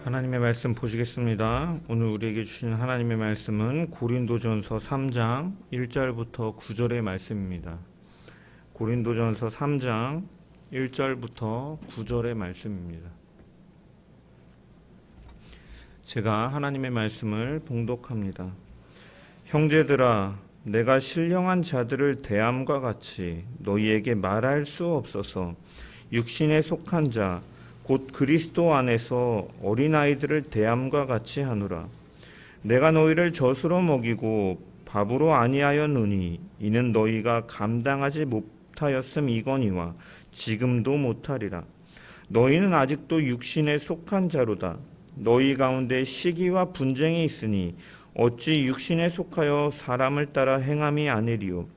하나님의 말씀 보시겠습니다. 오늘 우리에게 주신 하나님의 말씀은 고린도전서 3장 1절부터 9절의 말씀입니다. 고린도전서 3장 1절부터 9절의 말씀입니다. 제가 하나님의 말씀을 봉독합니다. 형제들아, 내가 신령한 자들을 대함과 같이 너희에게 말할 수 없어서 육신에 속한 자 곧 그리스도 안에서 어린아이들을 대함과 같이 하노라. 내가 너희를 젖으로 먹이고 밥으로 아니하였노니 이는 너희가 감당하지 못하였음이거니와 지금도 못하리라. 너희는 아직도 육신에 속한 자로다. 너희 가운데 시기와 분쟁이 있으니 어찌 육신에 속하여 사람을 따라 행함이 아니리요.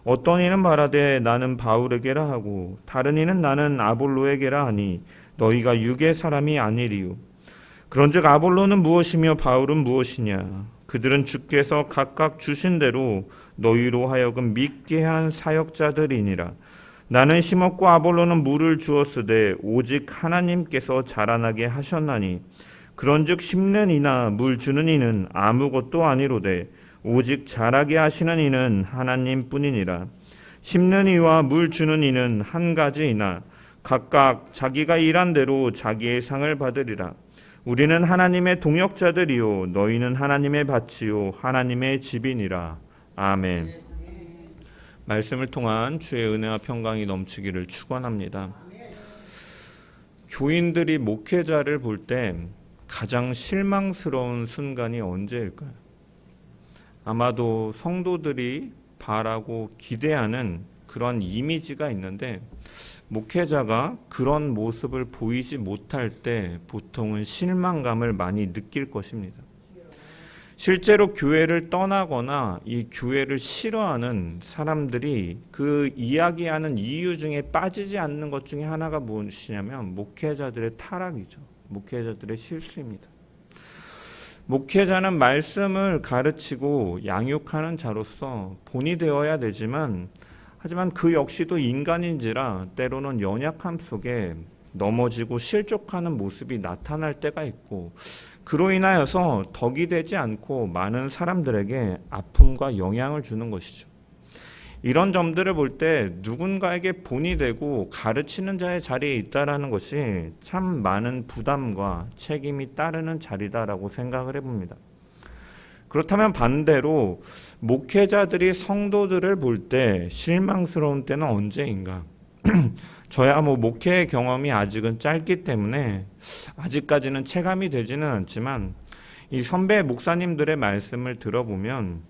어떤 이는 말하되 나는 바울에게라 하고 다른 이는 나는 아볼로에게라 하니 너희가 육의 사람이 아니리요. 그런즉 아볼로는 무엇이며 바울은 무엇이냐? 그들은 주께서 각각 주신 대로 너희로 하여금 믿게 한 사역자들이니라. 나는 심었고 아볼로는 물을 주었으되 오직 하나님께서 자라나게 하셨나니 그런즉 심는 이나 물 주는 이는 아무것도 아니로되 오직 자라게 하시는 이는 하나님뿐이니라. 심는 이와 물 주는 이는 한 가지이나 각각 자기가 일한 대로 자기의 상을 받으리라. 우리는 하나님의 동역자들이요 너희는 하나님의 밭이요 하나님의 집이니라. 아멘. 말씀을 통한 주의 은혜와 평강이 넘치기를 축원합니다. 교인들이 목회자를 볼 때 가장 실망스러운 순간이 언제일까요? 아마도 성도들이 바라고 기대하는 그런 이미지가 있는데 목회자가 그런 모습을 보이지 못할 때 보통은 실망감을 많이 느낄 것입니다. 실제로 교회를 떠나거나 이 교회를 싫어하는 사람들이 그 이야기하는 이유 중에 빠지지 않는 것 중에 하나가 무엇이냐면 목회자들의 타락이죠. 목회자들의 실수입니다. 목회자는 말씀을 가르치고 양육하는 자로서 본이 되어야 되지만 하지만 그 역시도 인간인지라 때로는 연약함 속에 넘어지고 실족하는 모습이 나타날 때가 있고 그로 인하여서 덕이 되지 않고 많은 사람들에게 아픔과 영향을 주는 것이죠. 이런 점들을 볼 때 누군가에게 본이 되고 가르치는 자의 자리에 있다라는 것이 참 많은 부담과 책임이 따르는 자리다라고 생각을 해봅니다. 그렇다면 반대로 목회자들이 성도들을 볼 때 실망스러운 때는 언제인가? 저야 목회 경험이 아직은 짧기 때문에 아직까지는 체감이 되지는 않지만 이 선배 목사님들의 말씀을 들어보면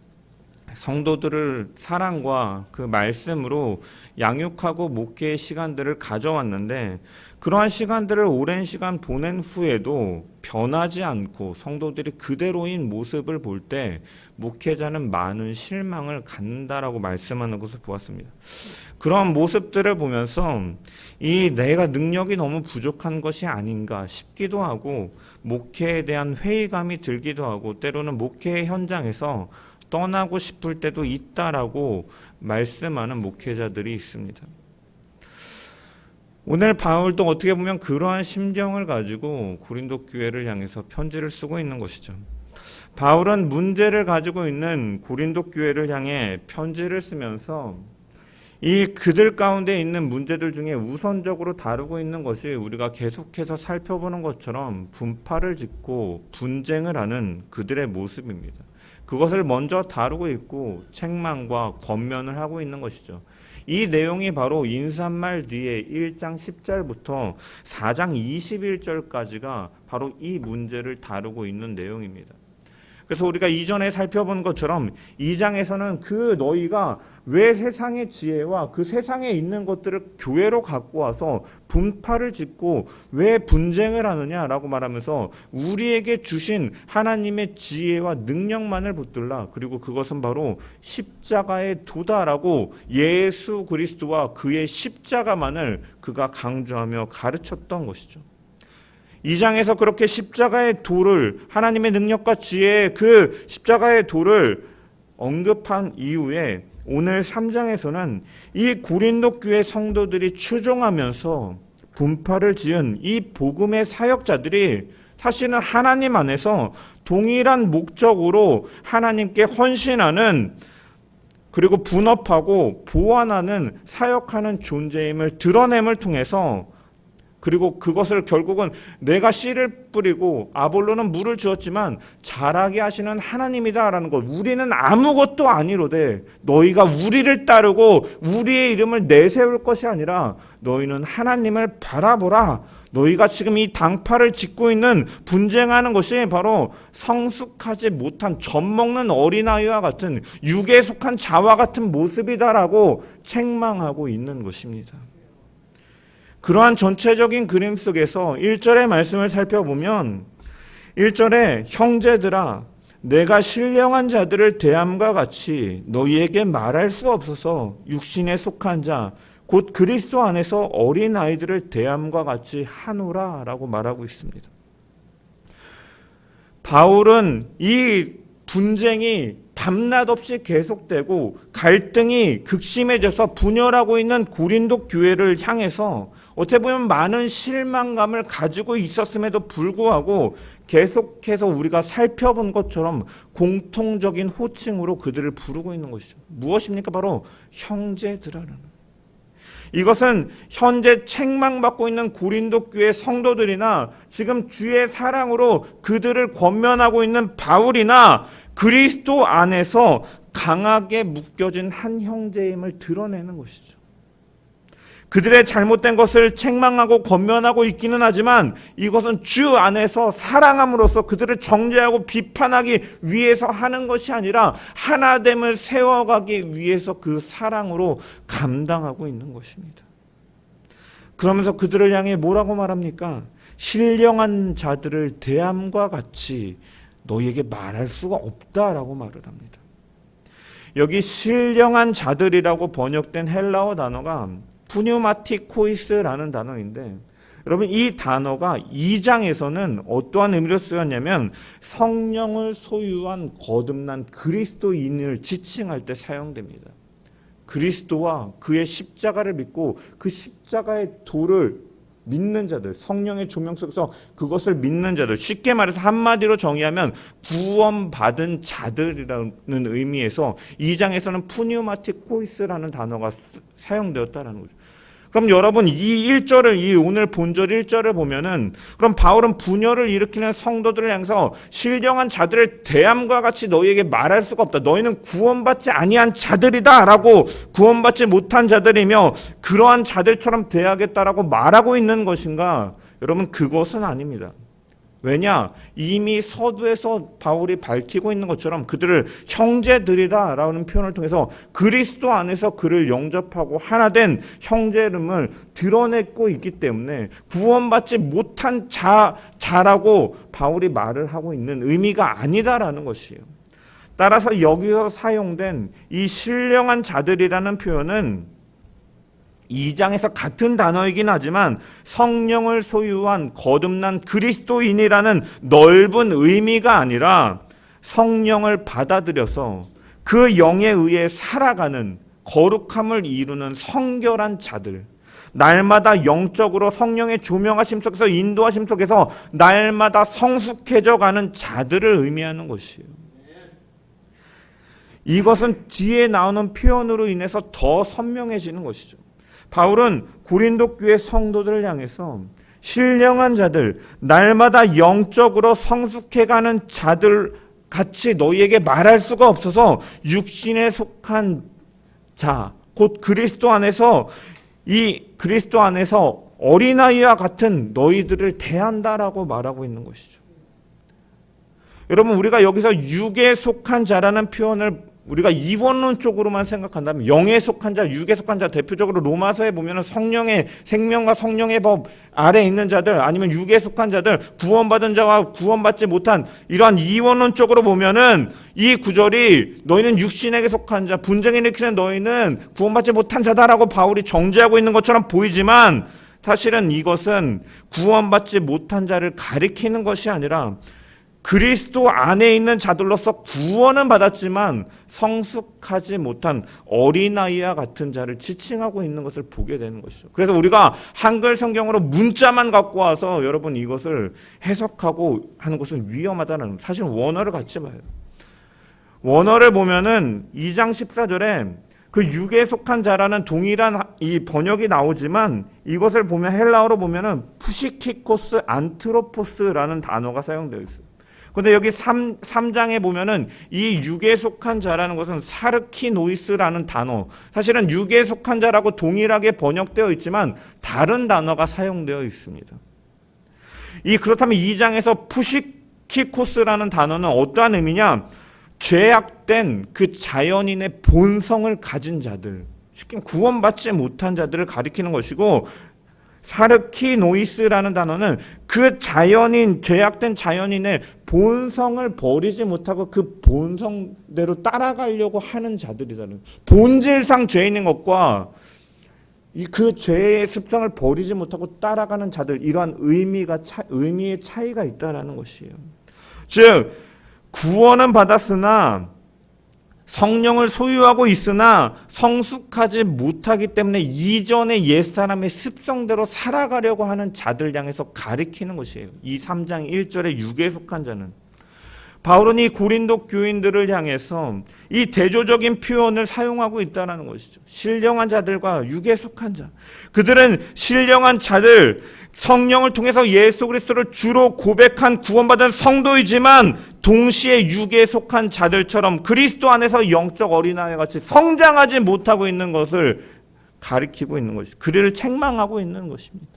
성도들을 사랑과 그 말씀으로 양육하고 목회의 시간들을 가져왔는데 그러한 시간들을 오랜 시간 보낸 후에도 변하지 않고 성도들이 그대로인 모습을 볼 때 목회자는 많은 실망을 갖는다라고 말씀하는 것을 보았습니다. 그런 모습들을 보면서 이 내가 능력이 너무 부족한 것이 아닌가 싶기도 하고 목회에 대한 회의감이 들기도 하고 때로는 목회 현장에서 떠나고 싶을 때도 있다라고 말씀하는 목회자들이 있습니다. 오늘 바울도 어떻게 보면 그러한 심정을 가지고 고린도 교회를 향해서 편지를 쓰고 있는 것이죠. 바울은 문제를 가지고 있는 고린도 교회를 향해 편지를 쓰면서 이 그들 가운데 있는 문제들 중에 우선적으로 다루고 있는 것이 우리가 계속해서 살펴보는 것처럼 분파를 짓고 분쟁을 하는 그들의 모습입니다. 그것을 먼저 다루고 있고 책망과 권면을 하고 있는 것이죠. 이 내용이 바로 인사말 뒤에 1장 10절부터 4장 21절까지가 바로 이 문제를 다루고 있는 내용입니다. 그래서 우리가 이전에 살펴본 것처럼 2장에서는 그 너희가 왜 세상의 지혜와 그 세상에 있는 것들을 교회로 갖고 와서 분파를 짓고 왜 분쟁을 하느냐라고 말하면서 우리에게 주신 하나님의 지혜와 능력만을 붙들라. 그리고 그것은 바로 십자가의 도다라고 예수 그리스도와 그의 십자가만을 그가 강조하며 가르쳤던 것이죠. 2장에서 그렇게 십자가의 도를 하나님의 능력과 지혜의 그 십자가의 도를 언급한 이후에 오늘 3장에서는 이 고린도 교회 성도들이 추종하면서 분파를 지은 이 복음의 사역자들이 사실은 하나님 안에서 동일한 목적으로 하나님께 헌신하는, 그리고 분업하고 보완하는, 사역하는 존재임을 드러냄을 통해서, 그리고 그것을 결국은 내가 씨를 뿌리고 아볼로는 물을 주었지만 자라게 하시는 하나님이다라는 것. 우리는 아무것도 아니로되 너희가 우리를 따르고 우리의 이름을 내세울 것이 아니라 너희는 하나님을 바라보라. 너희가 지금 이 당파를 짓고 있는, 분쟁하는 것이 바로 성숙하지 못한 젖먹는 어린아이와 같은, 육에 속한 자와 같은 모습이다라고 책망하고 있는 것입니다. 그러한 전체적인 그림 속에서 1절의 말씀을 살펴보면 1절에 형제들아 내가 신령한 자들을 대함과 같이 너희에게 말할 수 없어서 육신에 속한 자 곧 그리스도 안에서 어린아이들을 대함과 같이 하노라 라고 말하고 있습니다. 바울은 이 분쟁이 밤낮 없이 계속되고 갈등이 극심해져서 분열하고 있는 고린도 교회를 향해서 어떻게 보면 많은 실망감을 가지고 있었음에도 불구하고 계속해서 우리가 살펴본 것처럼 공통적인 호칭으로 그들을 부르고 있는 것이죠. 무엇입니까? 바로 형제들아라는. 이것은 현재 책망받고 있는 고린도 교회 성도들이나 지금 주의 사랑으로 그들을 권면하고 있는 바울이나 그리스도 안에서 강하게 묶여진 한 형제임을 드러내는 것이죠. 그들의 잘못된 것을 책망하고 권면하고 있기는 하지만 이것은 주 안에서 사랑함으로써 그들을 정죄하고 비판하기 위해서 하는 것이 아니라 하나됨을 세워가기 위해서 그 사랑으로 감당하고 있는 것입니다. 그러면서 그들을 향해 뭐라고 말합니까? 신령한 자들을 대함과 같이 너희에게 말할 수가 없다라고 말을 합니다. 여기 신령한 자들이라고 번역된 헬라어 단어가 푸뉴마티코이스라는 단어인데, 여러분 이 단어가 2장에서는 어떠한 의미로 쓰였냐면 성령을 소유한 거듭난 그리스도인을 지칭할 때 사용됩니다. 그리스도와 그의 십자가를 믿고 그 십자가의 도를 믿는 자들, 성령의 조명 속에서 그것을 믿는 자들, 쉽게 말해서 한마디로 정의하면 구원받은 자들이라는 의미에서 2장에서는 푸뉴마티코이스라는 단어가 사용되었다는 거죠. 그럼 여러분 이 1절을, 이 오늘 본절 1절을 보면은 그럼 바울은 분열을 일으키는 성도들을 향해서 신령한 자들을 대함과 같이 너희에게 말할 수가 없다. 너희는 구원받지 아니한 자들이다 라고, 구원받지 못한 자들이며 그러한 자들처럼 대하겠다라고 말하고 있는 것인가? 여러분 그것은 아닙니다. 왜냐? 이미 서두에서 바울이 밝히고 있는 것처럼 그들을 형제들이다라는 표현을 통해서 그리스도 안에서 그를 영접하고 하나된 형제름을 드러내고 있기 때문에 구원받지 못한 자라고 바울이 말을 하고 있는 의미가 아니다라는 것이에요. 따라서 여기서 사용된 이 신령한 자들이라는 표현은 2장에서 같은 단어이긴 하지만 성령을 소유한 거듭난 그리스도인이라는 넓은 의미가 아니라 성령을 받아들여서 그 영에 의해 살아가는, 거룩함을 이루는 성결한 자들, 날마다 영적으로 성령의 조명하심 속에서, 인도하심 속에서 날마다 성숙해져 가는 자들을 의미하는 것이에요. 이것은 뒤에 나오는 표현으로 인해서 더 선명해지는 것이죠. 바울은 고린도 교회 성도들을 향해서 신령한 자들, 날마다 영적으로 성숙해가는 자들 같이 너희에게 말할 수가 없어서 육신에 속한 자, 곧 그리스도 안에서, 이 그리스도 안에서 어린아이와 같은 너희들을 대한다라고 말하고 있는 것이죠. 여러분 우리가 여기서 육에 속한 자라는 표현을 우리가 이원론 쪽으로만 생각한다면, 영에 속한 자, 육에 속한 자, 대표적으로 로마서에 보면 성령의 생명과 성령의 법 아래 있는 자들, 아니면 육에 속한 자들, 구원받은 자와 구원받지 못한, 이러한 이원론 쪽으로 보면은 이 구절이 너희는 육신에게 속한 자, 분쟁을 일으키는 너희는 구원받지 못한 자다라고 바울이 정죄하고 있는 것처럼 보이지만 사실은 이것은 구원받지 못한 자를 가리키는 것이 아니라 그리스도 안에 있는 자들로서 구원은 받았지만 성숙하지 못한 어린아이와 같은 자를 지칭하고 있는 것을 보게 되는 것이죠. 그래서 우리가 한글 성경으로 문자만 갖고 와서 여러분 이것을 해석하고 하는 것은 위험하다는, 사실 원어를 같이 봐요. 원어를 보면은 2장 14절에 그 육에 속한 자라는 동일한 이 번역이 나오지만 이것을 보면 헬라어로 보면은 푸시키코스 안트로포스라는 단어가 사용되어 있어요. 근데 여기 3장에 보면은 이 육에 속한 자라는 것은 사르키노이스라는 단어, 사실은 육에 속한 자라고 동일하게 번역되어 있지만 다른 단어가 사용되어 있습니다. 그렇다면 2장에서 푸시키코스라는 단어는 어떠한 의미냐? 죄악된 그 자연인의 본성을 가진 자들, 쉽게 구원받지 못한 자들을 가리키는 것이고, 사르키노이스라는 단어는 그 자연인, 죄악된 자연인의 본성을 버리지 못하고 그 본성대로 따라가려고 하는 자들이라는, 본질상 죄인인 것과 그 죄의 습성을 버리지 못하고 따라가는 자들, 이러한 의미의 차이가 있다라는 것이에요. 즉 구원은 받았으나 성령을 소유하고 있으나 성숙하지 못하기 때문에 이전의 옛사람의 습성대로 살아가려고 하는 자들 향해서 가리키는 것이에요. 이 3장 1절에 육에 속한 자는, 바울은 이 고린도 교인들을 향해서 이 대조적인 표현을 사용하고 있다는 것이죠. 신령한 자들과 육에 속한 자, 그들은 신령한 자들, 성령을 통해서 예수 그리스도를 주로 고백한 구원받은 성도이지만 동시에 육에 속한 자들처럼 그리스도 안에서 영적 어린아이 같이 성장하지 못하고 있는 것을 가리키고 있는 것이죠. 그들을 책망하고 있는 것입니다.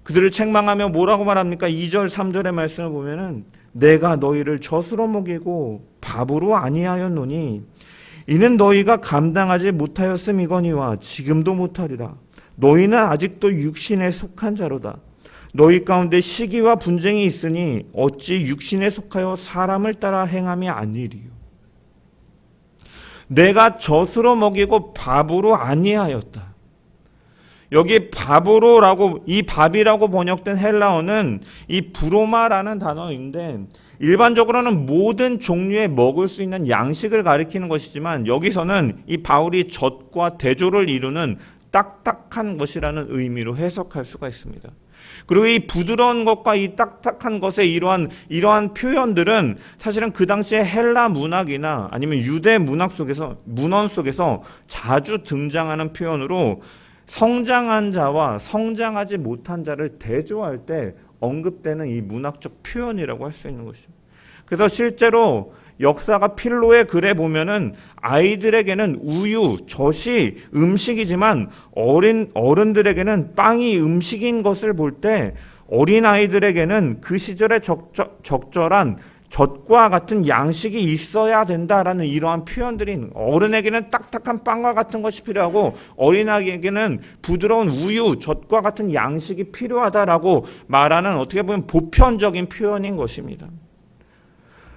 그들을 책망하며 뭐라고 말합니까? 2절 3절의 말씀을 보면은 내가 너희를 젖으로 먹이고 밥으로 아니하였노니 이는 너희가 감당하지 못하였음이거니와 지금도 못하리라. 너희는 아직도 육신에 속한 자로다. 너희 가운데 시기와 분쟁이 있으니 어찌 육신에 속하여 사람을 따라 행함이 아니리요. 내가 젖으로 먹이고 밥으로 아니하였다. 여기 밥으로라고, 이 밥이라고 번역된 헬라어는 이 브로마라는 단어인데 일반적으로는 모든 종류의 먹을 수 있는 양식을 가리키는 것이지만 여기서는 이 바울이 젖과 대조를 이루는 딱딱한 것이라는 의미로 해석할 수가 있습니다. 그리고 이 부드러운 것과 이 딱딱한 것의 이러한 표현들은 사실은 그 당시에 헬라 문학이나 아니면 유대 문학 속에서, 문헌 속에서 자주 등장하는 표현으로 성장한 자와 성장하지 못한 자를 대조할 때 언급되는 이 문학적 표현이라고 할 수 있는 것이죠. 그래서 실제로 역사가 필로의 글에 보면은 아이들에게는 우유, 젖이 음식이지만 어른들에게는 빵이 음식인 것을 볼 때 어린 아이들에게는 그 시절에 적절한 젖과 같은 양식이 있어야 된다라는 이러한 표현들이 있는, 어른에게는 딱딱한 빵과 같은 것이 필요하고 어린아이에게는 부드러운 우유, 젖과 같은 양식이 필요하다라고 말하는, 어떻게 보면 보편적인 표현인 것입니다.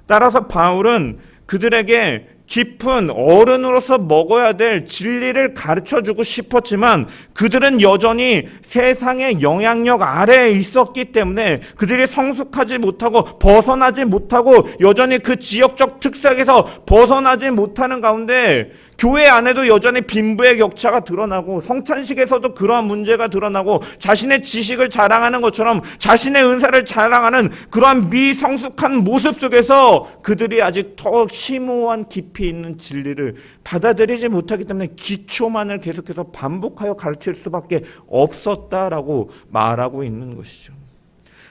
따라서 바울은 그들에게 깊은 어른으로서 먹어야 될 진리를 가르쳐주고 싶었지만 그들은 여전히 세상의 영향력 아래에 있었기 때문에 그들이 성숙하지 못하고 벗어나지 못하고 여전히 그 지역적 특색에서 벗어나지 못하는 가운데 교회 안에도 여전히 빈부의 격차가 드러나고 성찬식에서도 그러한 문제가 드러나고 자신의 지식을 자랑하는 것처럼 자신의 은사를 자랑하는 그러한 미성숙한 모습 속에서 그들이 아직 더 심오한 깊이 있는 진리를 받아들이지 못하기 때문에 기초만을 계속해서 반복하여 가르칠 수밖에 없었다라고 말하고 있는 것이죠.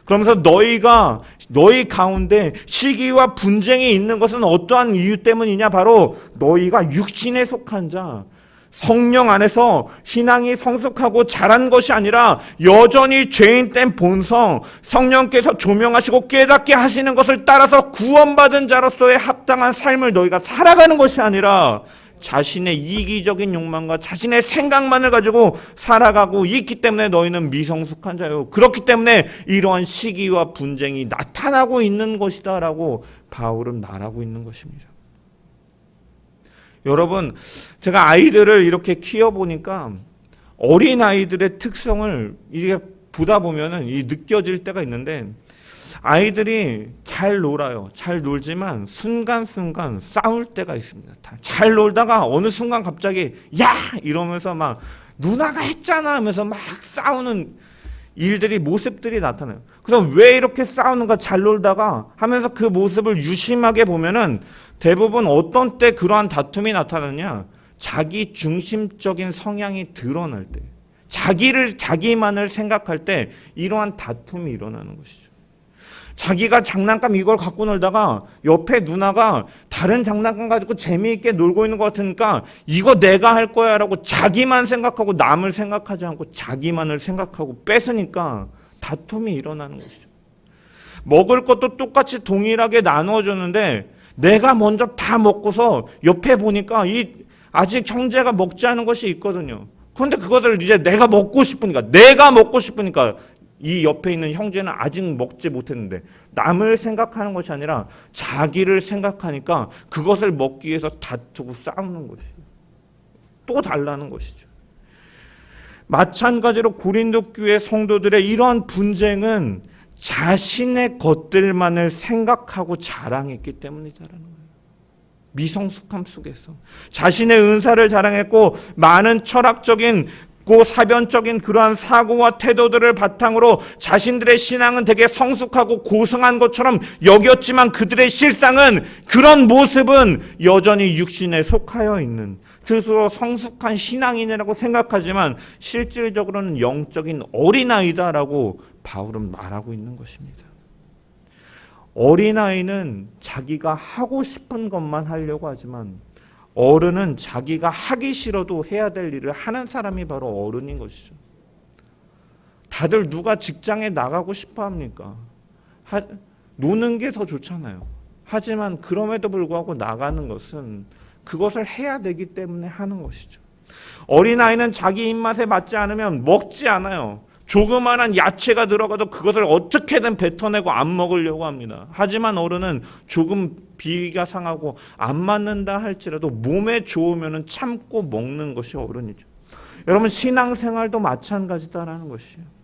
그러면서 너희 가운데 시기와 분쟁이 있는 것은 어떠한 이유 때문이냐? 바로 너희가 육신에 속한 자, 성령 안에서 신앙이 성숙하고 자란 것이 아니라 여전히 죄인된 본성, 성령께서 조명하시고 깨닫게 하시는 것을 따라서 구원받은 자로서의 합당한 삶을 너희가 살아가는 것이 아니라 자신의 이기적인 욕망과 자신의 생각만을 가지고 살아가고 있기 때문에 너희는 미성숙한 자요. 그렇기 때문에 이러한 시기와 분쟁이 나타나고 있는 것이다 라고 바울은 말하고 있는 것입니다. 여러분, 제가 아이들을 이렇게 키워보니까 어린 아이들의 특성을 이게 보다 보면은 느껴질 때가 있는데, 아이들이 잘 놀아요. 잘 놀지만 순간순간 싸울 때가 있습니다. 잘 놀다가 어느 순간 갑자기 야! 이러면서 막 누나가 했잖아 하면서 막 싸우는 일들이 모습들이 나타나요. 그래서 왜 이렇게 싸우는가 잘 놀다가 하면서 그 모습을 유심하게 보면은 대부분 어떤 때 그러한 다툼이 나타나냐? 자기 중심적인 성향이 드러날 때, 자기만을 생각할 때 이러한 다툼이 일어나는 것이죠. 자기가 장난감 이걸 갖고 놀다가 옆에 누나가 다른 장난감 가지고 재미있게 놀고 있는 것 같으니까 이거 내가 할 거야 라고 자기만 생각하고 남을 생각하지 않고 자기만을 생각하고 뺏으니까 다툼이 일어나는 것이죠. 먹을 것도 똑같이 동일하게 나누어줬는데 내가 먼저 다 먹고서 옆에 보니까 아직 형제가 먹지 않은 것이 있거든요. 그런데 그것을 이제 내가 먹고 싶으니까 이 옆에 있는 형제는 아직 먹지 못했는데 남을 생각하는 것이 아니라 자기를 생각하니까 그것을 먹기 위해서 다투고 싸우는 것이죠. 또 달라는 것이죠. 마찬가지로 고린도 교회 성도들의 이러한 분쟁은 자신의 것들만을 생각하고 자랑했기 때문이다라는 거예요. 미성숙함 속에서 자신의 은사를 자랑했고 많은 철학적인 사변적인 그러한 사고와 태도들을 바탕으로 자신들의 신앙은 되게 성숙하고 고성한 것처럼 여겼지만 그들의 실상은 그런 모습은 여전히 육신에 속하여 있는 스스로 성숙한 신앙인이라고 생각하지만 실질적으로는 영적인 어린아이다라고 바울은 말하고 있는 것입니다. 어린아이는 자기가 하고 싶은 것만 하려고 하지만 어른은 자기가 하기 싫어도 해야 될 일을 하는 사람이 바로 어른인 것이죠. 다들 누가 직장에 나가고 싶어 합니까? 노는 게 더 좋잖아요. 하지만 그럼에도 불구하고 나가는 것은 그것을 해야 되기 때문에 하는 것이죠. 어린아이는 자기 입맛에 맞지 않으면 먹지 않아요. 조그마한 야채가 들어가도 그것을 어떻게든 뱉어내고 안 먹으려고 합니다. 하지만 어른은 조금 비위가 상하고 안 맞는다 할지라도 몸에 좋으면 참고 먹는 것이 어른이죠. 여러분 신앙생활도 마찬가지다라는 것이에요.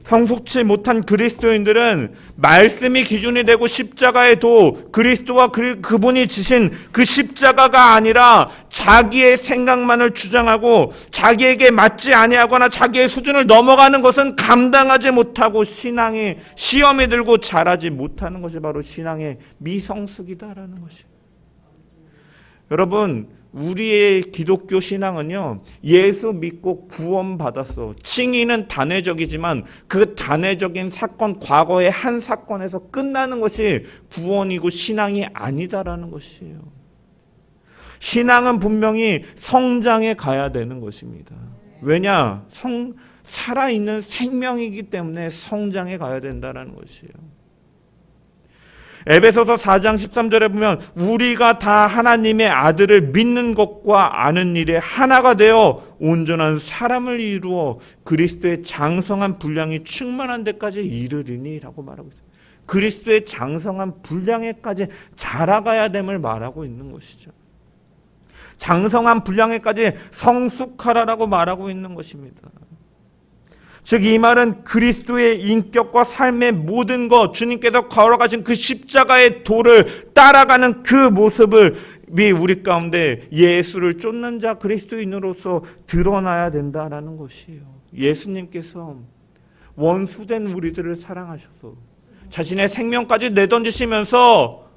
성숙치 못한 그리스도인들은 말씀이 기준이 되고 십자가의 도, 그리스도와 그분이 지신 그 십자가가 아니라 자기의 생각만을 주장하고 자기에게 맞지 아니하거나 자기의 수준을 넘어가는 것은 감당하지 못하고 신앙에 시험이 들고 자라지 못하는 것이 바로 신앙의 미성숙이다라는 것이에요. 여러분 우리의 기독교 신앙은요, 예수 믿고 구원받았어. 칭의는 단회적이지만 그 단회적인 사건, 과거의 한 사건에서 끝나는 것이 구원이고 신앙이 아니다라는 것이에요. 신앙은 분명히 성장해 가야 되는 것입니다. 왜냐? 살아있는 생명이기 때문에 성장해 가야 된다는 것이에요. 에베소서 4장 13절에 보면 우리가 다 하나님의 아들을 믿는 것과 아는 일에 하나가 되어 온전한 사람을 이루어 그리스도의 장성한 분량이 충만한 데까지 이르리니 라고 말하고 있어요. 그리스도의 장성한 분량에까지 자라가야 됨을 말하고 있는 것이죠. 장성한 분량에까지 성숙하라라고 말하고 있는 것입니다. 즉 이 말은 그리스도의 인격과 삶의 모든 것, 주님께서 걸어가신 그 십자가의 도를 따라가는 그 모습을 우리 가운데 예수를 쫓는 자 그리스도인으로서 드러나야 된다라는 것이에요. 예수님께서 원수된 우리들을 사랑하셔서 자신의 생명까지 내던지시면서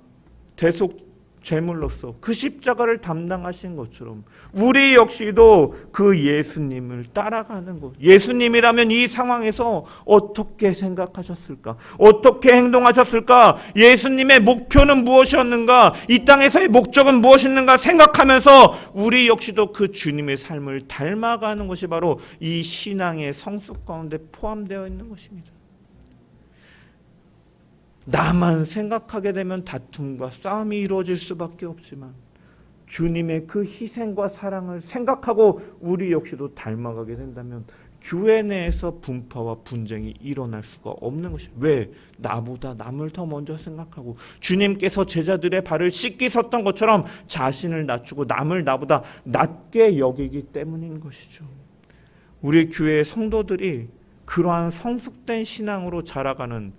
대속 제물로서 그 십자가를 담당하신 것처럼 우리 역시도 그 예수님을 따라가는 것. 예수님이라면 이 상황에서 어떻게 생각하셨을까? 어떻게 행동하셨을까? 예수님의 목표는 무엇이었는가? 이 땅에서의 목적은 무엇이었는가 생각하면서 우리 역시도 그 주님의 삶을 닮아가는 것이 바로 이 신앙의 성숙 가운데 포함되어 있는 것입니다. 나만 생각하게 되면 다툼과 싸움이 이루어질 수밖에 없지만 주님의 그 희생과 사랑을 생각하고 우리 역시도 닮아가게 된다면 교회 내에서 분파와 분쟁이 일어날 수가 없는 것이에요. 왜? 나보다 남을 더 먼저 생각하고 주님께서 제자들의 발을 씻기 섰던 것처럼 자신을 낮추고 남을 나보다 낮게 여기기 때문인 것이죠. 우리 교회의 성도들이 그러한 성숙된 신앙으로 자라가는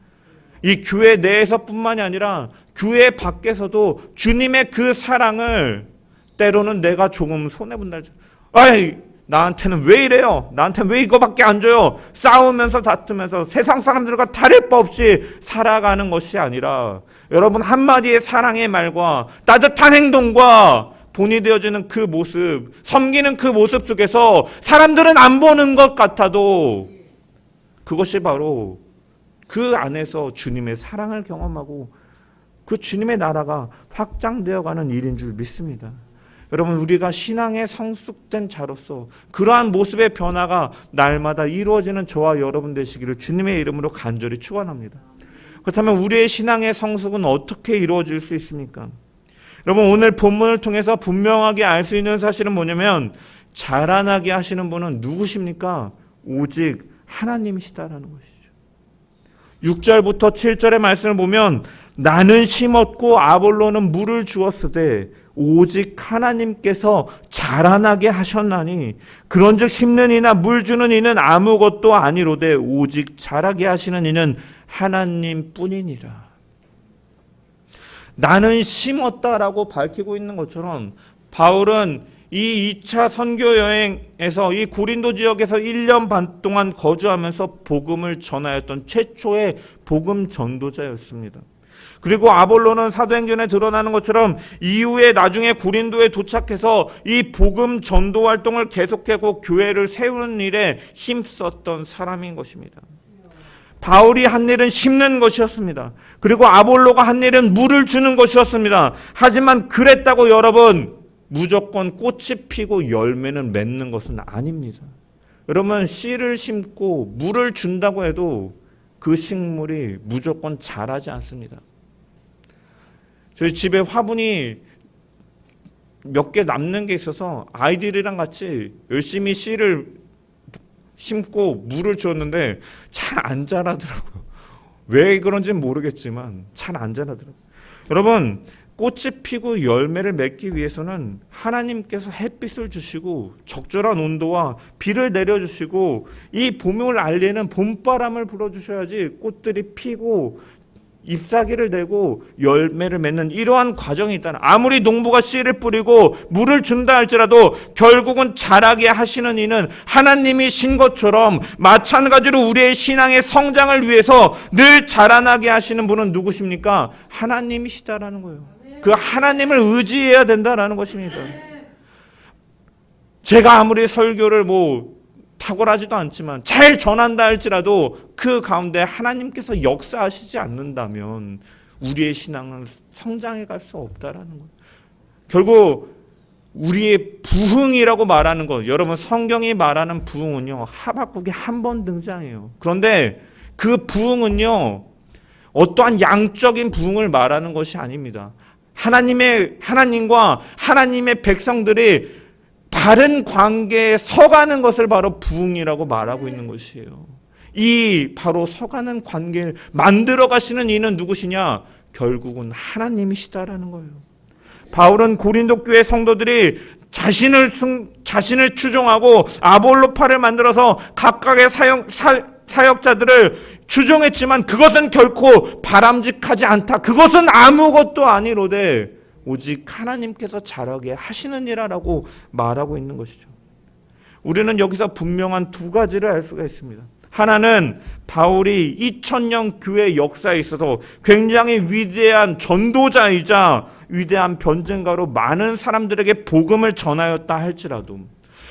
이 교회 내에서뿐만이 아니라 교회 밖에서도 주님의 그 사랑을 때로는 내가 조금 손해본다. 아이, 나한테는 왜 이래요? 나한테는 왜 이거밖에 안 줘요? 싸우면서 다투면서 세상 사람들과 다를 바 없이 살아가는 것이 아니라 여러분 한마디의 사랑의 말과 따뜻한 행동과 본이 되어지는 그 모습, 섬기는 그 모습 속에서 사람들은 안 보는 것 같아도 그것이 바로 그 안에서 주님의 사랑을 경험하고 그 주님의 나라가 확장되어가는 일인 줄 믿습니다. 여러분, 우리가 신앙에 성숙된 자로서 그러한 모습의 변화가 날마다 이루어지는 저와 여러분 되시기를 주님의 이름으로 간절히 축원합니다. 그렇다면 우리의 신앙의 성숙은 어떻게 이루어질 수 있습니까? 여러분, 오늘 본문을 통해서 분명하게 알 수 있는 사실은 뭐냐면 자라나게 하시는 분은 누구십니까? 오직 하나님이시다라는 것이죠. 6절부터 7절의 말씀을 보면 나는 심었고 아볼로는 물을 주었으되 오직 하나님께서 자라나게 하셨나니 그런즉 심는 이나 물 주는 이는 아무것도 아니로되 오직 자라게 하시는 이는 하나님뿐이니라. 나는 심었다라고 밝히고 있는 것처럼 바울은 이 2차 선교 여행에서 이 고린도 지역에서 1년 반 동안 거주하면서 복음을 전하였던 최초의 복음 전도자였습니다. 그리고 아볼로는 사도행전에 드러나는 것처럼 이후에 나중에 고린도에 도착해서 이 복음 전도 활동을 계속하고 교회를 세우는 일에 힘썼던 사람인 것입니다. 바울이 한 일은 심는 것이었습니다. 그리고 아볼로가 한 일은 물을 주는 것이었습니다. 하지만 그랬다고 여러분 무조건 꽃이 피고 열매는 맺는 것은 아닙니다. 여러분, 씨를 심고 물을 준다고 해도 그 식물이 무조건 자라지 않습니다. 저희 집에 화분이 몇 개 남는 게 있어서 아이들이랑 같이 열심히 씨를 심고 물을 주었는데 잘 안 자라더라고요. 왜 그런지는 모르겠지만 잘 안 자라더라고요. 여러분, 꽃이 피고 열매를 맺기 위해서는 하나님께서 햇빛을 주시고 적절한 온도와 비를 내려주시고 이 봄을 알리는 봄바람을 불어주셔야지 꽃들이 피고 잎사귀를 내고 열매를 맺는 이러한 과정이 있다. 아무리 농부가 씨를 뿌리고 물을 준다 할지라도 결국은 자라게 하시는 이는 하나님이신 것처럼 마찬가지로 우리의 신앙의 성장을 위해서 늘 자라나게 하시는 분은 누구십니까? 하나님이시다라는 거예요. 그 하나님을 의지해야 된다라는 것입니다. 제가 아무리 설교를 탁월하지도 않지만 잘 전한다 할지라도 그 가운데 하나님께서 역사하시지 않는다면 우리의 신앙은 성장해 갈 수 없다라는 거예요. 결국 우리의 부흥이라고 말하는 것, 여러분 성경이 말하는 부흥은요 하박국에 한 번 등장해요. 그런데 그 부흥은요 어떠한 양적인 부흥을 말하는 것이 아닙니다. 하나님과 하나님의 백성들이 바른 관계에 서가는 것을 바로 부흥이라고 말하고 있는 것이에요. 이 바로 서가는 관계를 만들어 가시는 이는 누구시냐? 결국은 하나님이시다라는 거예요. 바울은 고린도 교회 성도들이 자신을 추종하고 아볼로파를 만들어서 각각의 사역자들을 추종했지만 그것은 결코 바람직하지 않다. 그것은 아무것도 아니로되 오직 하나님께서 자라게 하시는 이라라고 말하고 있는 것이죠. 우리는 여기서 분명한 두 가지를 알 수가 있습니다. 하나는 바울이 2000년 교회 역사에 있어서 굉장히 위대한 전도자이자 위대한 변증가로 많은 사람들에게 복음을 전하였다 할지라도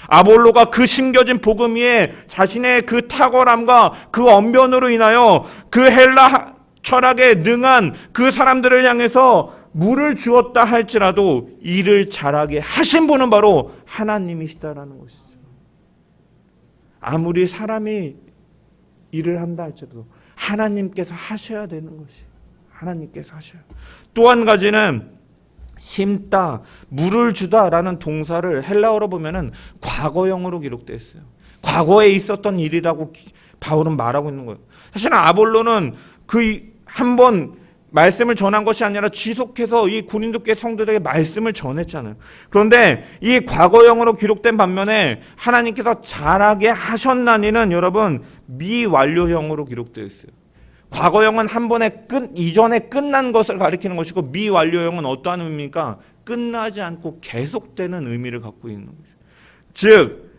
아볼로가 그 심겨진 복음 위에 자신의 그 탁월함과 그 언변으로 인하여 그 헬라 철학에 능한 그 사람들을 향해서 물을 주었다 할지라도 이를 자라게 하신 분은 바로 하나님이시다라는 것이죠. 아무리 사람이 일을 한다 할지라도 하나님께서 하셔야 되는 것이 하나님께서 하셔요. 또 한 가지는 심다, 물을 주다라는 동사를 헬라어로 보면은 과거형으로 기록되어 있어요. 과거에 있었던 일이라고 바울은 말하고 있는 거예요. 사실은 아볼로는 그 한 번 말씀을 전한 것이 아니라 지속해서 이 고린도 교회 성도들에게 말씀을 전했잖아요. 그런데 이 과거형으로 기록된 반면에 하나님께서 자라게 하셨나니는 여러분 미완료형으로 기록되어 있어요. 과거형은 한 번에 이전에 끝난 것을 가리키는 것이고, 미완료형은 어떠한 의미입니까? 끝나지 않고 계속되는 의미를 갖고 있는 거죠. 즉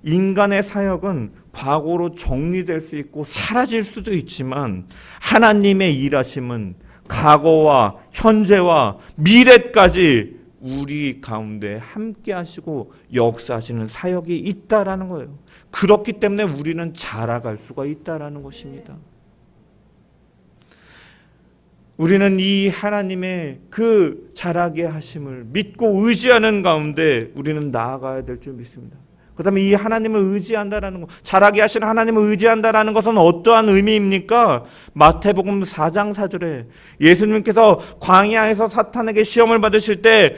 인간의 사역은 과거로 정리될 수 있고 사라질 수도 있지만, 하나님의 일하심은 과거와 현재와 미래까지 우리 가운데 함께 하시고 역사하시는 사역이 있다라는 거예요. 그렇기 때문에 우리는 자라갈 수가 있다라는 것입니다. 우리는 이 하나님의 그 자라게 하심을 믿고 의지하는 가운데 우리는 나아가야 될 줄 믿습니다. 그 다음에 이 하나님을 의지한다라는 것, 자라게 하시는 하나님을 의지한다라는 것은 어떠한 의미입니까? 마태복음 4장 4절에 예수님께서 광야에서 사탄에게 시험을 받으실 때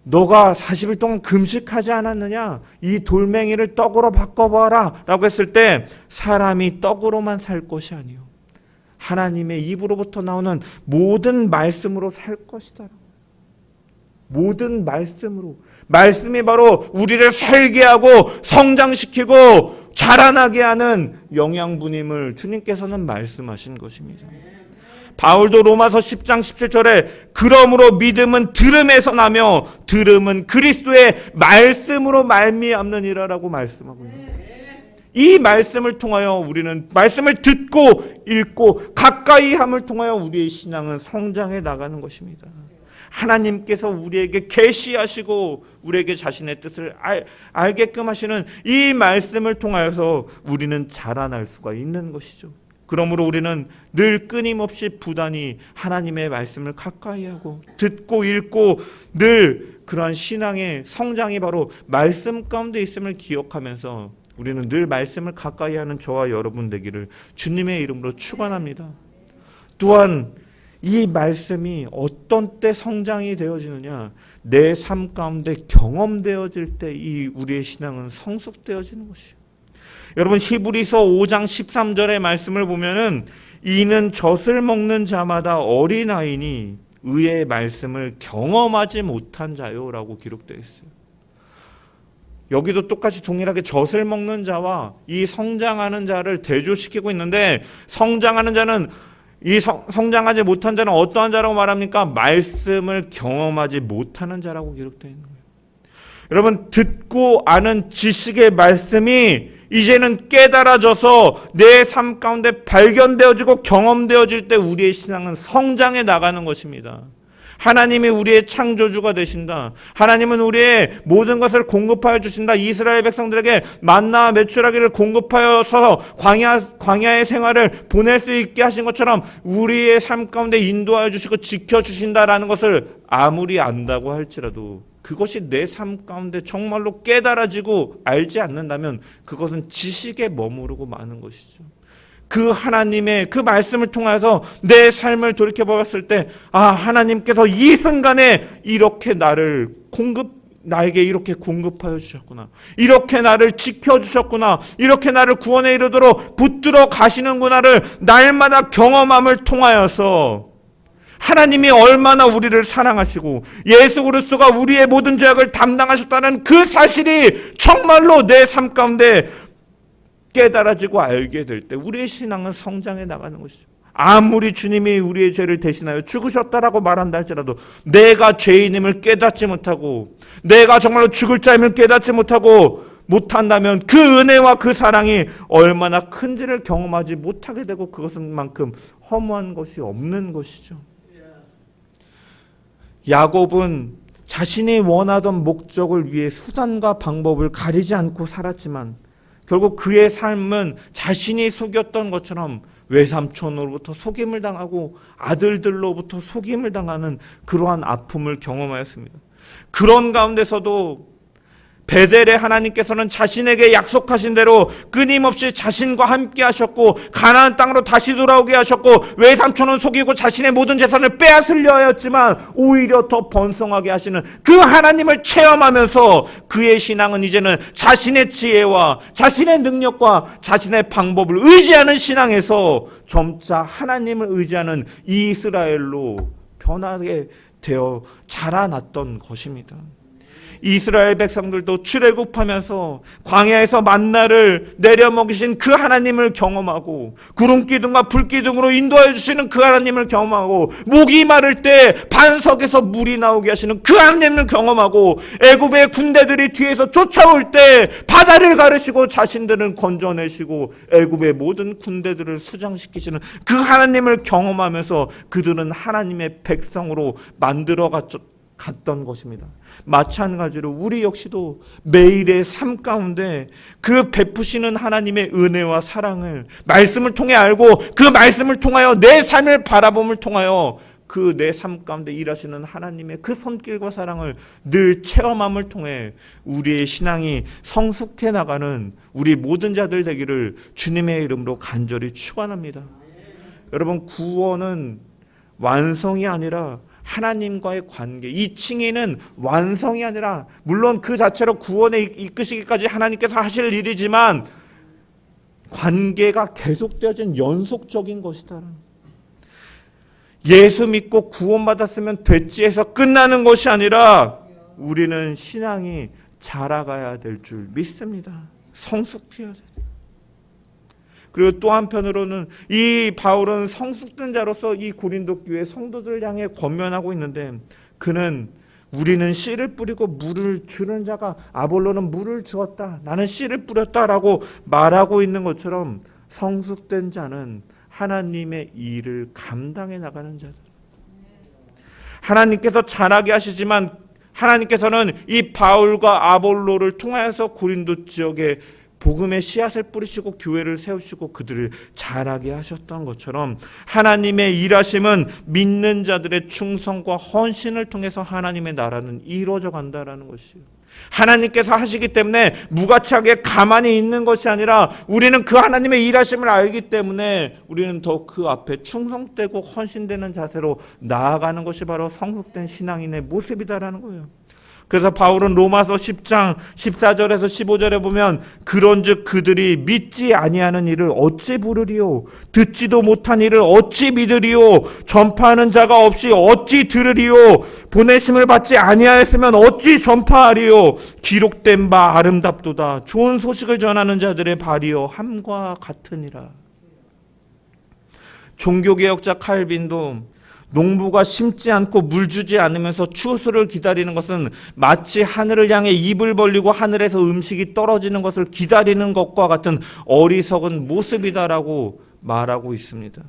너가 40일 동안 금식하지 않았느냐? 이 돌멩이를 떡으로 바꿔봐라 라고 했을 때, 사람이 떡으로만 살 것이 아니요 하나님의 입으로부터 나오는 모든 말씀으로 살 것이다. 모든 말씀으로. 말씀이 바로 우리를 살게 하고 성장시키고 자라나게 하는 영양분임을 주님께서는 말씀하신 것입니다. 바울도 로마서 10장 17절에 그러므로 믿음은 들음에서 나며 들음은 그리스도의 말씀으로 말미암느니라라고 말씀하고 있습니다. 이 말씀을 통하여 우리는 말씀을 듣고 읽고 가까이 함을 통하여 우리의 신앙은 성장해 나가는 것입니다. 하나님께서 우리에게 계시하시고 우리에게 자신의 뜻을 알게끔 하시는 이 말씀을 통하여서 우리는 자라날 수가 있는 것이죠. 그러므로 우리는 늘 끊임없이 부단히 하나님의 말씀을 가까이 하고 듣고 읽고 늘 그러한 신앙의 성장이 바로 말씀 가운데 있음을 기억하면서 우리는 늘 말씀을 가까이 하는 저와 여러분 되기를 주님의 이름으로 축원합니다. 또한 이 말씀이 어떤 때 성장이 되어지느냐, 내 삶 가운데 경험되어질 때 이 우리의 신앙은 성숙되어지는 것이에요. 여러분 히브리서 5장 13절의 말씀을 보면은 이는 젖을 먹는 자마다 어린아이니 의의 말씀을 경험하지 못한 자요라고 기록되어 있어요. 여기도 똑같이 동일하게 젖을 먹는 자와 이 성장하는 자를 대조시키고 있는데, 성장하는 자는 성장하지 못한 자는 어떠한 자라고 말합니까? 말씀을 경험하지 못하는 자라고 기록되어 있는 거예요. 여러분 듣고 아는 지식의 말씀이 이제는 깨달아져서 내 삶 가운데 발견되어지고 경험되어질 때 우리의 신앙은 성장해 나가는 것입니다. 하나님이 우리의 창조주가 되신다. 하나님은 우리의 모든 것을 공급하여 주신다. 이스라엘 백성들에게 만나와 메추라기를 공급하여서 광야의 생활을 보낼 수 있게 하신 것처럼 우리의 삶 가운데 인도하여 주시고 지켜주신다라는 것을 아무리 안다고 할지라도 그것이 내 삶 가운데 정말로 깨달아지고 알지 않는다면 그것은 지식에 머무르고 마는 것이죠. 그 하나님의 그 말씀을 통해서 내 삶을 돌이켜보았을 때, 하나님께서 이 순간에 이렇게 나에게 이렇게 공급하여 주셨구나. 이렇게 나를 지켜주셨구나. 이렇게 나를 구원에 이르도록 붙들어 가시는구나를 날마다 경험함을 통하여서 하나님이 얼마나 우리를 사랑하시고 예수 그리스도가 우리의 모든 죄악을 담당하셨다는 그 사실이 정말로 내 삶 가운데 깨달아지고 알게 될 때 우리의 신앙은 성장해 나가는 것이죠. 아무리 주님이 우리의 죄를 대신하여 죽으셨다라고 말한다 할지라도 내가 죄인임을 깨닫지 못하고 내가 정말로 죽을 자임을 깨닫지 못한다면 그 은혜와 그 사랑이 얼마나 큰지를 경험하지 못하게 되고 그것은 만큼 허무한 것이 없는 것이죠. 야곱은 자신이 원하던 목적을 위해 수단과 방법을 가리지 않고 살았지만 결국 그의 삶은 자신이 속였던 것처럼 외삼촌으로부터 속임을 당하고 아들들로부터 속임을 당하는 그러한 아픔을 경험하였습니다. 그런 가운데서도 베델의 하나님께서는 자신에게 약속하신 대로 끊임없이 자신과 함께 하셨고 가나안 땅으로 다시 돌아오게 하셨고 외삼촌은 속이고 자신의 모든 재산을 빼앗으려 하였지만 오히려 더 번성하게 하시는 그 하나님을 체험하면서 그의 신앙은 이제는 자신의 지혜와 자신의 능력과 자신의 방법을 의지하는 신앙에서 점차 하나님을 의지하는 이스라엘로 변하게 되어 자라났던 것입니다. 이스라엘 백성들도 출애굽하면서 광야에서 만나를 내려 먹이신 그 하나님을 경험하고 구름 기둥과 불 기둥으로 인도해 주시는 그 하나님을 경험하고 목이 마를 때 반석에서 물이 나오게 하시는 그 하나님을 경험하고 애굽의 군대들이 뒤에서 쫓아올 때 바다를 가르시고 자신들을 건져내시고 애굽의 모든 군대들을 수장시키시는 그 하나님을 경험하면서 그들은 하나님의 백성으로 만들어 갔던 것입니다. 마찬가지로 우리 역시도 매일의 삶 가운데 그 베푸시는 하나님의 은혜와 사랑을 말씀을 통해 알고 그 말씀을 통하여 내 삶을 바라봄을 통하여 그 내 삶 가운데 일하시는 하나님의 그 손길과 사랑을 늘 체험함을 통해 우리의 신앙이 성숙해 나가는 우리 모든 자들 되기를 주님의 이름으로 간절히 축원합니다. 여러분, 구원은 완성이 아니라 하나님과의 관계, 이 칭의는 완성이 아니라 물론 그 자체로 구원에 이끄시기까지 하나님께서 하실 일이지만 관계가 계속되어진 연속적인 것이다. 예수 믿고 구원받았으면 됐지 해서 끝나는 것이 아니라 우리는 신앙이 자라가야 될 줄 믿습니다. 성숙해야 돼요. 그리고 또 한편으로는 이 바울은 성숙된 자로서 이 고린도 교회 성도들 향해 권면하고 있는데 그는 우리는 씨를 뿌리고 물을 주는 자가 아볼로는 물을 주었다. 나는 씨를 뿌렸다라고 말하고 있는 것처럼 성숙된 자는 하나님의 일을 감당해 나가는 자들. 하나님께서 잘하게 하시지만 하나님께서는 이 바울과 아볼로를 통하여서 고린도 지역에 복음의 씨앗을 뿌리시고 교회를 세우시고 그들을 자라게 하셨던 것처럼 하나님의 일하심은 믿는 자들의 충성과 헌신을 통해서 하나님의 나라는 이루어져 간다라는 것이에요. 하나님께서 하시기 때문에 무가치하게 가만히 있는 것이 아니라 우리는 그 하나님의 일하심을 알기 때문에 우리는 더 그 앞에 충성되고 헌신되는 자세로 나아가는 것이 바로 성숙된 신앙인의 모습이다라는 거예요. 그래서 바울은 로마서 10장 14절에서 15절에 보면 그런즉 그들이 믿지 아니하는 일을 어찌 부르리요 듣지도 못한 일을 어찌 믿으리요 전파하는 자가 없이 어찌 들으리요 보내심을 받지 아니하였으면 어찌 전파하리요 기록된 바 아름답도다 좋은 소식을 전하는 자들의 발이요 함과 같으니라. 종교개혁자 칼빈도 농부가 심지 않고 물 주지 않으면서 추수를 기다리는 것은 마치 하늘을 향해 입을 벌리고 하늘에서 음식이 떨어지는 것을 기다리는 것과 같은 어리석은 모습이다라고 말하고 있습니다.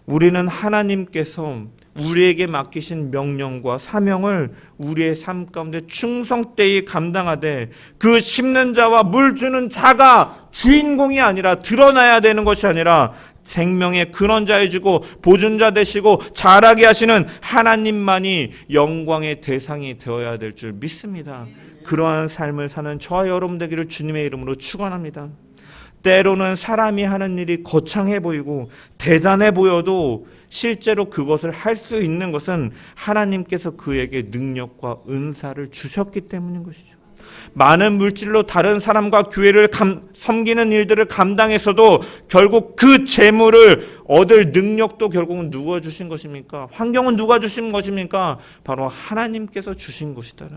우리는 하나님께서 우리에게 맡기신 명령과 사명을 우리의 삶 가운데 충성되이 감당하되 그 심는 자와 물 주는 자가 주인공이 아니라 드러나야 되는 것이 아니라 생명의 근원자이시고 보존자 되시고 자라게 하시는 하나님만이 영광의 대상이 되어야 될 줄 믿습니다. 그러한 삶을 사는 저와 여러분 되기를 주님의 이름으로 축원합니다. 때로는 사람이 하는 일이 거창해 보이고 대단해 보여도 실제로 그것을 할 수 있는 것은 하나님께서 그에게 능력과 은사를 주셨기 때문인 것이죠. 많은 물질로 다른 사람과 교회를 섬기는 일들을 감당해서도 결국 그 재물을 얻을 능력도 결국은 누가 주신 것입니까? 환경은 누가 주신 것입니까? 바로 하나님께서 주신 것이다.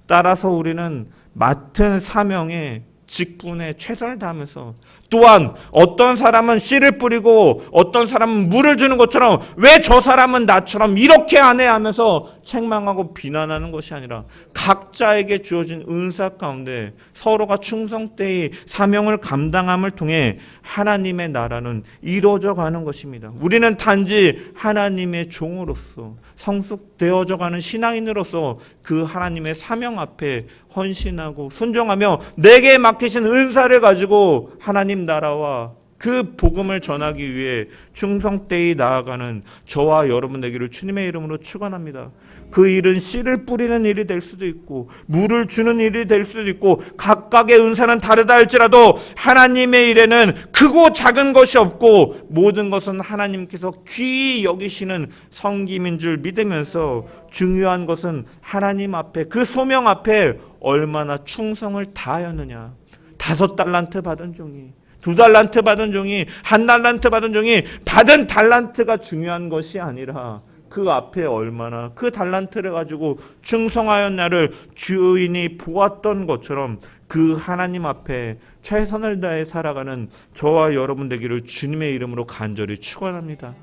따라서 우리는 맡은 사명에 직분에 최선을 다하면서 또한 어떤 사람은 씨를 뿌리고 어떤 사람은 물을 주는 것처럼 왜 저 사람은 나처럼 이렇게 안 해 하면서 책망하고 비난하는 것이 아니라 각자에게 주어진 은사 가운데 서로가 충성되이 사명을 감당함을 통해 하나님의 나라는 이루어져 가는 것입니다. 우리는 단지 하나님의 종으로서 성숙되어져 가는 신앙인으로서 그 하나님의 사명 앞에 헌신하고 순종하며 내게 맡기신 은사를 가지고 하나님 나라와 그 복음을 전하기 위해 충성되이 나아가는 저와 여러분 되기를 주님의 이름으로 축원합니다. 그 일은 씨를 뿌리는 일이 될 수도 있고 물을 주는 일이 될 수도 있고 각각의 은사는 다르다 할지라도 하나님의 일에는 크고 작은 것이 없고 모든 것은 하나님께서 귀히 여기시는 섬김인 줄 믿으면서 중요한 것은 하나님 앞에 그 소명 앞에 얼마나 충성을 다하였느냐. 5달란트 받은 종이 2달란트 받은 종이 1달란트 받은 종이 받은 달란트가 중요한 것이 아니라 그 앞에 얼마나 그 달란트를 가지고 충성하여 나를 주인이 보았던 것처럼 그 하나님 앞에 최선을 다해 살아가는 저와 여러분 되기를 주님의 이름으로 간절히 축원합니다.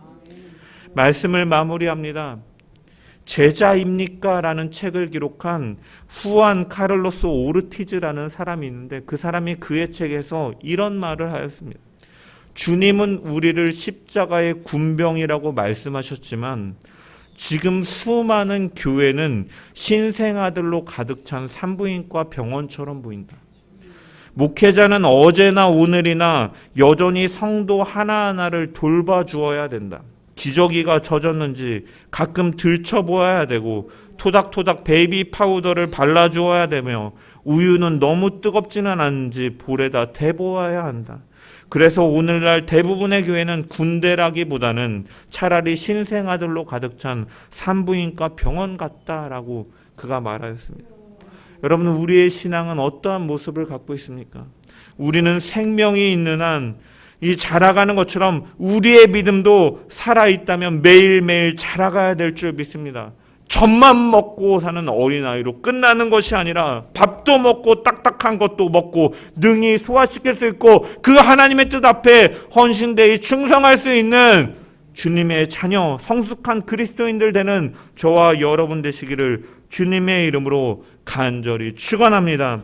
말씀을 마무리합니다. 제자입니까? 라는 책을 기록한 후안 카를로스 오르티즈라는 사람이 있는데 그 사람이 그의 책에서 이런 말을 하였습니다. 주님은 우리를 십자가의 군병이라고 말씀하셨지만 지금 수많은 교회는 신생아들로 가득 찬 산부인과 병원처럼 보인다. 목회자는 어제나 오늘이나 여전히 성도 하나하나를 돌봐주어야 된다. 기저귀가 젖었는지 가끔 들춰보아야 되고 토닥토닥 베이비 파우더를 발라주어야 되며 우유는 너무 뜨겁지는 않은지 볼에다 대보아야 한다. 그래서 오늘날 대부분의 교회는 군대라기보다는 차라리 신생아들로 가득 찬 산부인과 병원 같다라고 그가 말하였습니다. 여러분, 우리의 신앙은 어떠한 모습을 갖고 있습니까? 우리는 생명이 있는 한 이 자라가는 것처럼 우리의 믿음도 살아있다면 매일매일 자라가야 될 줄 믿습니다. 젖만 먹고 사는 어린아이로 끝나는 것이 아니라 밥도 먹고 딱딱한 것도 먹고 능히 소화시킬 수 있고 그 하나님의 뜻 앞에 헌신되이 충성할 수 있는 주님의 자녀, 성숙한 그리스도인들 되는 저와 여러분 되시기를 주님의 이름으로 간절히 축원합니다.